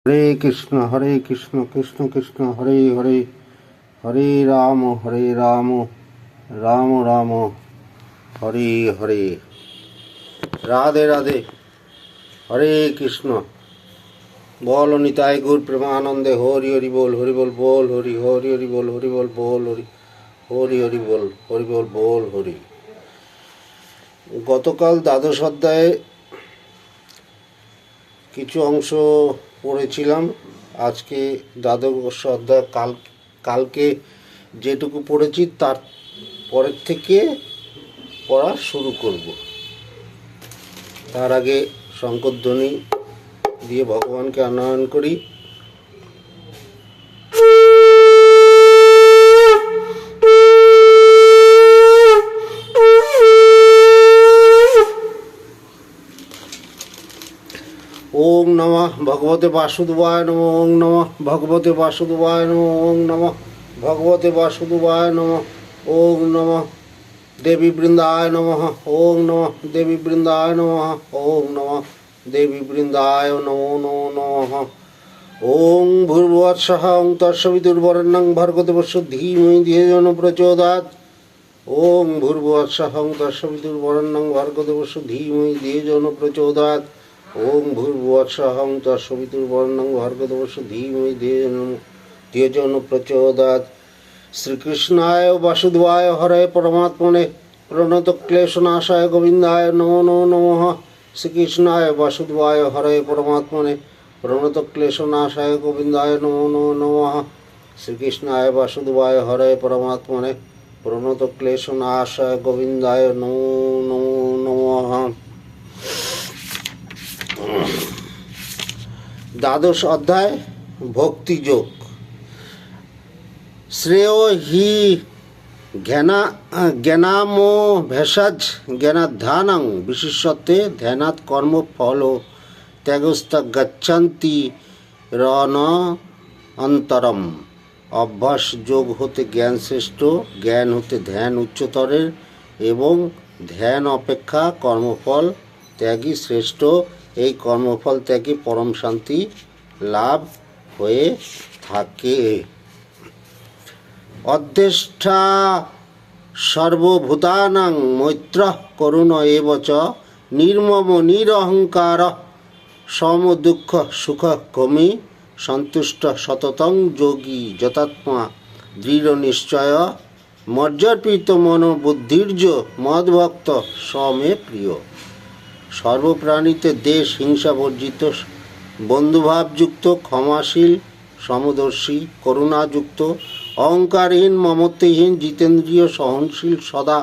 হরে কৃষ্ণ কৃষ্ণ কৃষ্ণ হরে হরে, হরে রাম রাম রাম হরে হরে। রাধে রাধে। হরে কৃষ্ণ। বল নিতাই গৌর প্রেমানন্দে হরি হরি বল, হরি বল বল হরি, হরি হরি বল, হরি বল বল হরি, হরি হরি বল, হরি বল বল হরি। গতকাল দ্বাদশ অধ্যায়ে কিছু অংশ পড়েছিলাম। আজকে দ্বাদশ অধ্যায় কালকে যেটুকু পড়েছি তার পরের থেকে পড়া শুরু করব। তার আগে শঙ্করধ্বনি দিয়ে ভগবানকে আনয়ন করি। ওং নমঃ ভগবতে বাসুদেবায় নমঃ, ওং নমঃ ভগবতে বাসুদেবায় নমঃ, ওং নমঃ ভগবতে বাসুদেবায় নমঃ, ওং নমঃ দেবী বৃন্দায় নমঃ, ওং নমঃ দেবী বৃন্দায় নমঃ, ওং নমঃ দেবী বৃন্দায় নমো নমো নমঃ। ওং ভূর্ভুবস্সুঃ ওং তৎসবিতুর্বরেণ্যং ভর্গদেবস্য ধীমহি ধিয়ো যো ন প্রচোদয়াৎ। ওং ভূর্ভুবস্সুঃ ওং তৎসবিতুর্বরেণ্যং ভর্গদেবস্য ধীমহি ধিয়ো যো ন প্রচোদয়াৎ। ওং ভূর্ভুবস্সুঃ ওং তৎসবিতুর্বরেণ্যং ভর্গদেবস্য ধীমহি ধিয়ো যো ন প্রচোদয়াৎ। শ্রীকৃষ্ণায় বাসুদেবায় হরে পরমাত্মনে প্রণতক্লেশনাশায় গোবিন্দায় নমো নমো নমঃ। শ্রীকৃষ্ণায় বাসুদেবায় হরে পরমাত্মনে প্রণতক্লেশনাশায় গোবিন্দায় নমো নমো নমঃ। শ্রীকৃষ্ণায় বাসুদেবায় হরে পরমাত্মনে প্রণতক্লেশনাশায় গোবিন্দায় নমো নমো নমঃ। দ্বাদশ অধ্যায় ভক্তিযোগ। শ্রেয় হি জ্ঞানামো ভেষজ জ্ঞানাধ্যানং বিশেষত্বে ধ্যানাৎ কর্মফল ত্যাগস্তা গচ্ছন্তি রণ অন্তরম। অভ্যাস যোগ হতে জ্ঞান শ্রেষ্ঠ, জ্ঞান হতে ধ্যান উচ্চতরের এবং ধ্যান অপেক্ষা কর্মফল ত্যাগই শ্রেষ্ঠ। এই কর্মফল ত্যাগে পরম শান্তি লাভ হয়ে থাকে। অধ্যেষ্টা সর্বভূতানাং মৈত্রঃ করুণ এব চ নির্মম নিরহংকার সমদুঃখ সুখ কমি সন্তুষ্ট সততং যোগী যতাত্মা দৃঢ় নিশ্চয় মর্যার্পিত মনোবুদ্ধির্য মদ্ভক্ত সমে প্রিয়। সর্বপ্রাণীতে দেশ হিংসা বর্জিত, বন্ধুভাবযুক্ত, ক্ষমাশীল, সমদর্শী, করুণাযুক্ত, অহংকারহীন, মমত্বহীন, জিতেন্দ্রিয়, সহনশীল, সদা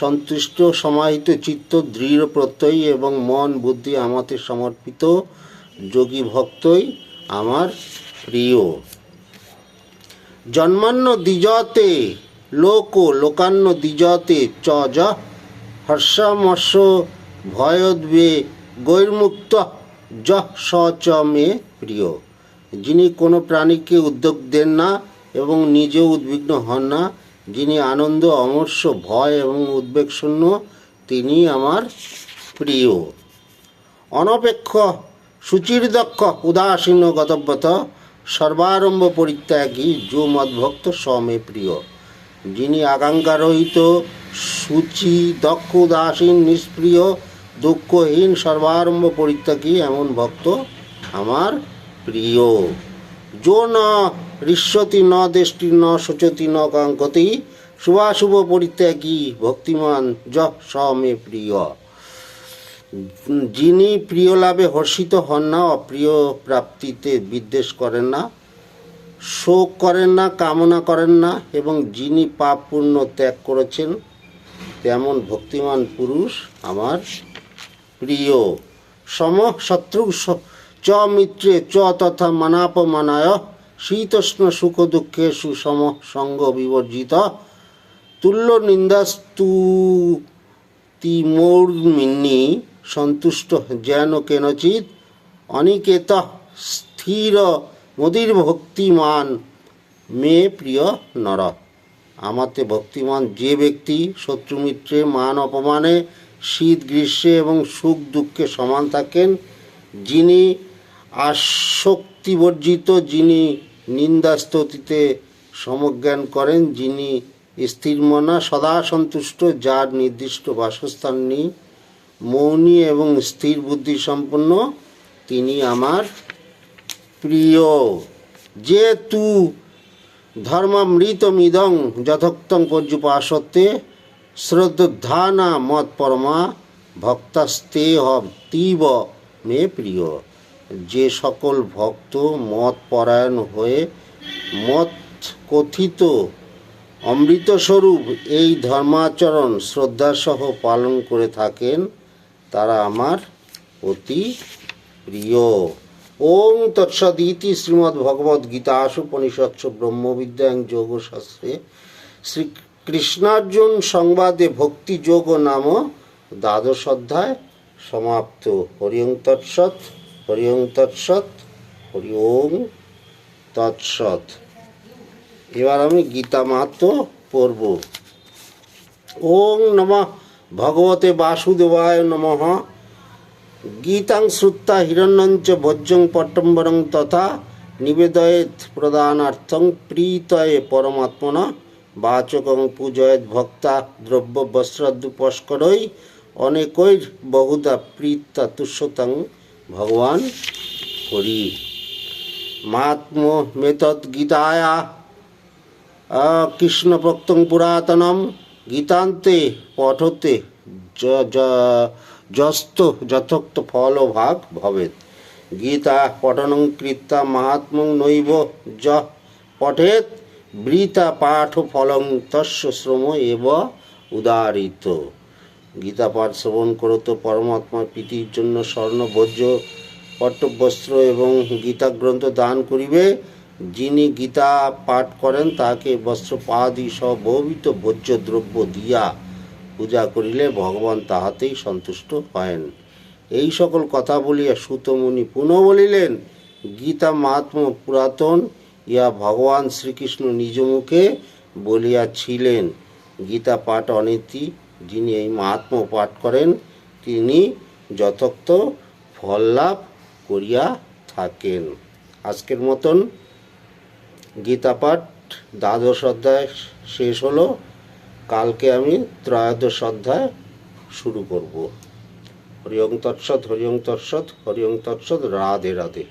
সন্তুষ্ট, সমাহিত চিত্ত, দৃঢ় প্রত্যয়ী এবং মন বুদ্ধি আমাতে সমর্পিত যোগী ভক্তই আমার প্রিয়। জন্মান্ন দ্বিজতে লোকান্ন দ্বিজতে চ য হর্ষমর্ষ ভয়োদ্বে গৈর্মুক্ত য স চ মে প্রিয়। যিনি কোনো প্রাণীকে উদ্যোগ দেন না এবং নিজেও উদ্বিগ্ন হন না, যিনি আনন্দ, অমর্ষ, ভয় এবং উদ্বেগশূন্য, তিনি আমার প্রিয়। অনপেক্ষ শুচির্দক্ষ উদাসীন গতব্যত সর্বারম্ভ পরিত্যাগী যো মদ্ভক্ত সমে প্রিয়। যিনি আকাঙ্ক্ষারহিত, শুচি, দক্ষ, উদাসীন, নিষ্প্রিয়, দুঃখহীন, সর্বারম্ভ পরিত্যাগী, এমন ভক্ত আমার প্রিয়। যো ন ঋষ্যতি ন দেষ্টি ন শোচতি ন কাঙ্ক্ষতি শুভাশুভ পরিত্যাগী ভক্তিমান য স মে প্রিয়। যিনি প্রিয় লাভে হর্ষিত হন না, অপ্রিয় প্রাপ্তিতে বিদ্বেষ করেন না, শোক করেন না, কামনা করেন না এবং যিনি পাপ পুণ্য ত্যাগ করেছেন, তেমন ভক্তিমান পুরুষ আমার প্রিয়। সম শত্রু চ মিত্রে চ তথা মানাপমানায় শীতোষ্ণ সুখ দুঃখেষু সম সঙ্গ বিবর্জিত তুল্য নিন্দাস্তু তিমৌর্মিন্নি সন্তুষ্ট যেন কেনচিৎ অনিকেত স্থির মদির ভক্তিমান মে প্রিয় নর। আমাতে ভক্তিমান যে ব্যক্তি শত্রুমিত্রে মান অপমানে, শীত গ্রীষ্মে এবং সুখ দুঃখে সমান থাকেন, যিনি আসক্তি ভক্তিবর্জিত, যিনি নিন্দাস্তুতিতে সমজ্ঞান করেন, যিনি স্থিরমনা, সদা সন্তুষ্ট, যার নির্দিষ্ট বাসস্থান নেই, মৌনী এবং স্থির বুদ্ধি সম্পন্ন, তিনি আমার প্রিয়। যে তু ধর্মামৃতমিদং যথোক্তং পর্যুপাসতে শ্রদ্ধানা মত পরমা ভক্তাস্তে হতীব মে প্রিয়। যে সকল ভক্ত মত পরায়ণ হয়ে মত কথিত অমৃতস্বরূপ এই ধর্মাচরণ শ্রদ্ধাসহ পালন করে থাকেন, তারা আমার অতি প্রিয়। ওং তৎসদিতি শ্রীমদ্ভগবদ্গীতাসুপনিষৎসু ব্রহ্মবিদ্যাং যোগশাস্ত্রে শ্রীকৃষ্ণার্জুন সংবাদে ভক্তিযোগ নাম দ্বাদশ অধ্যায় সমাপ্ত। হরি ওং তৎসৎ, হরি ওং তৎসৎ, হরি ওং তৎসৎ। এবার আমি গীতা মাহাত্ম্য পড়ব। ওং নমঃ ভগবতে বাসুদেবায় নমঃ। গীতাং শ্রুত্বা হিরণ্যঞ্চ ভোজ্যং পট্টম্বরং তথা নিবেদয়েৎ প্রদানার্থং প্রীতয়ে পরমাত্মনা বাচকং পূজয়েৎ ভক্তা দ্রব্য বস্ত্রাদ্যুপস্করৈ অনেকৈর বহুধা প্রীতা তুষ্যতাং ভগবান হরি। মাহাত্ম্য মেতদ গীতায়া কৃষ্ণপ্রক্তং পুরাতনম গীতান্তে পঠতে যস্ত যথোক্ত ফলভাগ ভবেৎ। গীতা পঠনং কৃত্বা মাহাত্ম্যং নৈব য পঠেৎ বৃথা পাঠ ফলং তস্য শ্রম এব উদারিত। গীতা পাঠ শ্রবণ করত পরমাত্মার প্রীতির জন্য স্বর্ণ ভোজ্য পট্টবস্ত্র এবং গীতা গ্রন্থ দান করিবে। যিনি গীতা পাঠ করেন তাহাকে বস্ত্রপাদি সহ বহুবিধ ভোজ্য দ্রব্য দিয়া পূজা করিলে ভগবান তাহাতেই সন্তুষ্ট হয়েন। এই সকল কথা বলিয়া সুতমুনি পুনঃ বলিলেন, গীতা মাহাত্ম্য পুরাতন, ইহা ভগবান শ্রীকৃষ্ণ নিজ মুখে বলিয়াছিলেন। গীতা পাঠ অনীতি, যিনি এই মাহাত্ম্য পাঠ করেন তিনি যথার্থ ফল লাভ করিয়া থাকেন। আজকের মতন গীতা পাঠ দ্বাদশ অধ্যায় শেষ হলো। কালকে আমি ত্রয়োদশ অধ্যায় শুরু করব। হরি ওং তৎসৎ, হরি ওং তৎসৎ, হরি ওং তৎসৎ। রাধে রাধে।